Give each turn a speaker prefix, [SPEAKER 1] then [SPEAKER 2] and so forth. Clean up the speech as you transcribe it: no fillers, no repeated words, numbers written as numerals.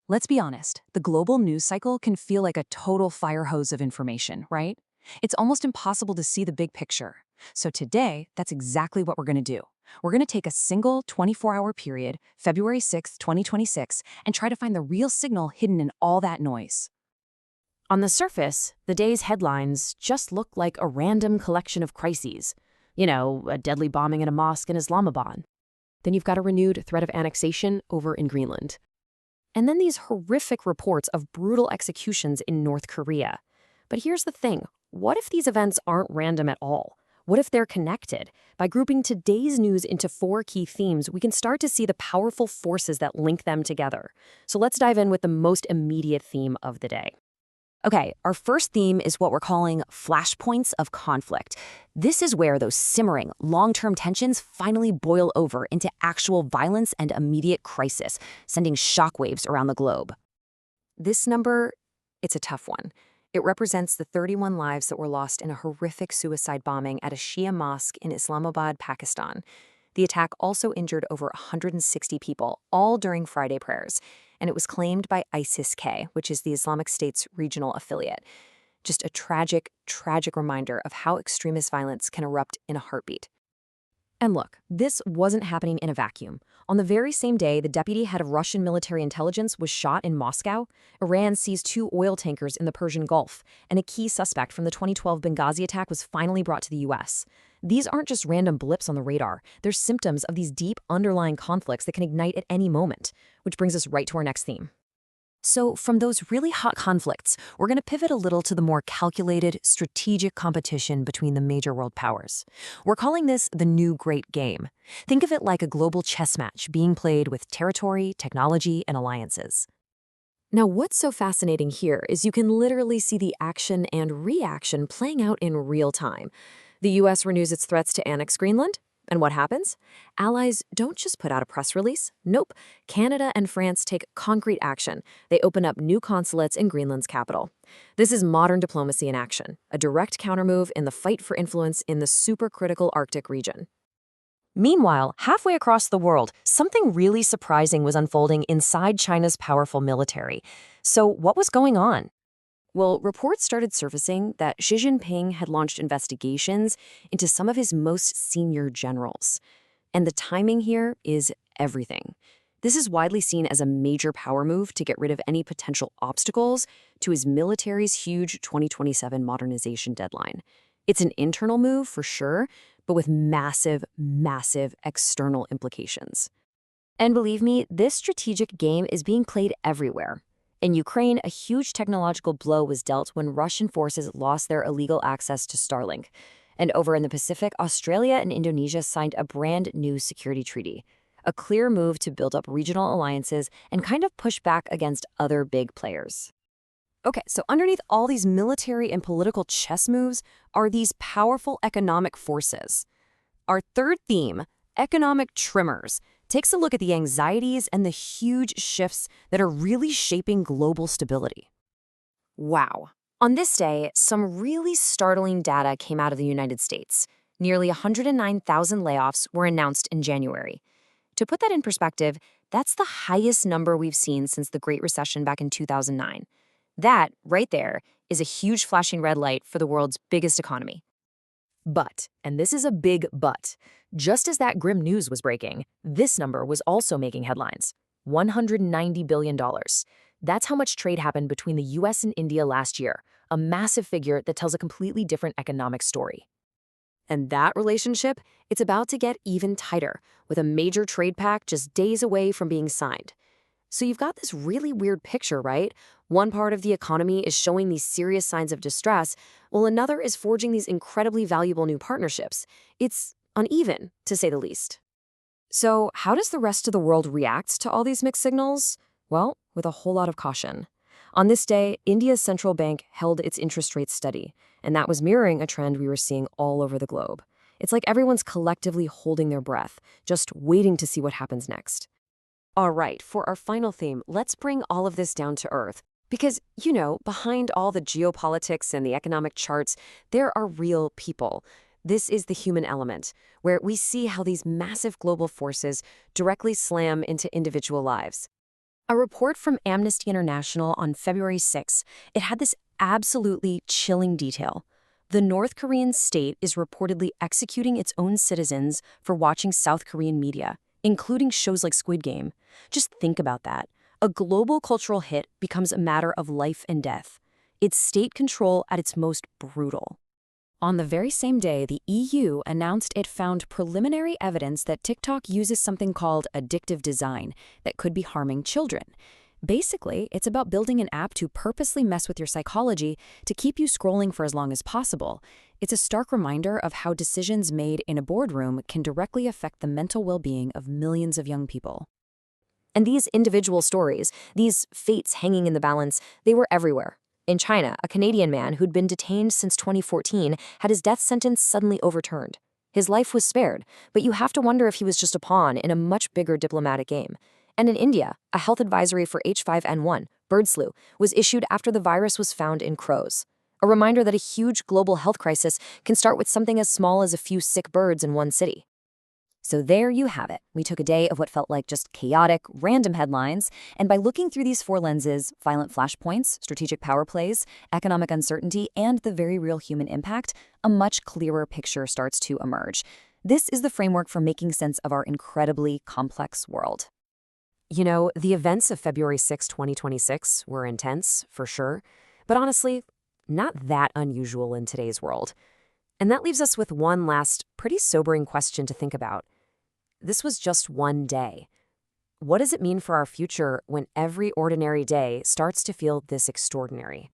[SPEAKER 1] Let's be honest, the global news cycle can feel like a total fire hose of information, right? It's almost impossible to see the big picture. So today, that's exactly what we're going to do. We're going to take a single 24-hour period, February 6, 2026, and try to find the real signal hidden in all that noise.
[SPEAKER 2] On the surface, the day's headlines just look like a random collection of crises. You know, a deadly bombing at a mosque in Islamabad. Then you've got a renewed threat of annexation over in Greenland. And then these horrific reports of brutal executions in North Korea. But here's the thing. What if these events aren't random at all? What if they're connected? By grouping today's news into 4 key themes, we can start to see the powerful forces that link them together. So let's dive in with the most immediate theme of the day. Okay, our first theme is what we're calling flashpoints of conflict. This is where those simmering, long-term tensions finally boil over into actual violence and immediate crisis, sending shockwaves around the globe. This number, it's a tough one. It represents the 31 lives that were lost in a horrific suicide bombing at a Shia mosque in Islamabad, Pakistan. The attack also injured over 160 people, all during Friday prayers, and it was claimed by ISIS-K, which is the Islamic State's regional affiliate. Just a tragic, tragic reminder of how extremist violence can erupt in a heartbeat. And look, this wasn't happening in a vacuum. On the very same day, the deputy head of Russian military intelligence was shot in Moscow. Iran seized 2 oil tankers in the Persian Gulf, and a key suspect from the 2012 Benghazi attack was finally brought to the U.S. These aren't just random blips on the radar. They're symptoms of these deep underlying conflicts that can ignite at any moment, which brings us right to our next theme. So from those really hot conflicts, we're going to pivot a little to the more calculated, strategic competition between the major world powers. We're calling this the new great game. Think of it like a global chess match being played with territory, technology, and alliances. Now, what's so fascinating here is you can literally see the action and reaction playing out in real time. The U.S. renews its threats to annex Greenland. And what happens? Allies don't just put out a press release. Nope. Canada and France take concrete action. They open up new consulates in Greenland's capital. This is modern diplomacy in action, a direct countermove in the fight for influence in the supercritical Arctic region. Meanwhile, halfway across the world, something really surprising was unfolding inside China's powerful military. So what was going on? Well, reports started surfacing that Xi Jinping had launched investigations into some of his most senior generals. And the timing here is everything. This is widely seen as a major power move to get rid of any potential obstacles to his military's huge 2027 modernization deadline. It's an internal move for sure, but with massive, massive external implications. And believe me, this strategic game is being played everywhere. In Ukraine, a huge technological blow was dealt when Russian forces lost their illegal access to Starlink. And over in the Pacific, Australia and Indonesia signed a brand new security treaty, a clear move to build up regional alliances and kind of push back against other big players. Okay, so underneath all these military and political chess moves are these powerful economic forces. Our third theme, economic tremors, takes a look at the anxieties and the huge shifts that are really shaping global stability. Wow. On this day, some really startling data came out of the United States. Nearly 109,000 layoffs were announced in January. To put that in perspective, that's the highest number we've seen since the Great Recession back in 2009. That, right there, is a huge flashing red light for the world's biggest economy. But, and this is a big but, just as that grim news was breaking, this number was also making headlines. $190 billion. That's how much trade happened between the U.S. and India last year, a massive figure that tells a completely different economic story. And that relationship, it's about to get even tighter, with a major trade pact just days away from being signed. So you've got this really weird picture, right? One part of the economy is showing these serious signs of distress, while another is forging these incredibly valuable new partnerships. It's uneven, to say the least. So how does the rest of the world react to all these mixed signals? Well, with a whole lot of caution. On this day, India's central bank held its interest rates steady, and that was mirroring a trend we were seeing all over the globe. It's like everyone's collectively holding their breath, just waiting to see what happens next. All right, for our final theme, let's bring all of this down to earth. Because, you know, behind all the geopolitics and the economic charts, there are real people. This is the human element, where we see how these massive global forces directly slam into individual lives. A report from Amnesty International on February 6, it had this absolutely chilling detail. The North Korean state is reportedly executing its own citizens for watching South Korean media, including shows like Squid Game. Just think about that. A global cultural hit becomes a matter of life and death. It's state control at its most brutal.
[SPEAKER 1] On the very same day, the EU announced it found preliminary evidence that TikTok uses something called addictive design that could be harming children. Basically, it's about building an app to purposely mess with your psychology to keep you scrolling for as long as possible. It's a stark reminder of how decisions made in a boardroom can directly affect the mental well-being of millions of young people.
[SPEAKER 2] And these individual stories, these fates hanging in the balance, they were everywhere. In China, a Canadian man who'd been detained since 2014 had his death sentence suddenly overturned. His life was spared, but you have to wonder if he was just a pawn in a much bigger diplomatic game. And in India, a health advisory for H5N1, bird flu, was issued after the virus was found in crows. A reminder that a huge global health crisis can start with something as small as a few sick birds in one city. So there you have it. We took a day of what felt like just chaotic, random headlines, and by looking through these four lenses, violent flashpoints, strategic power plays, economic uncertainty, and the very real human impact, a much clearer picture starts to emerge. This is the framework for making sense of our incredibly complex world. You know, the events of February 6, 2026 were intense, for sure, but honestly, not that unusual in today's world. And that leaves us with one last, pretty sobering question to think about. This was just one day. What does it mean for our future when every ordinary day starts to feel this extraordinary?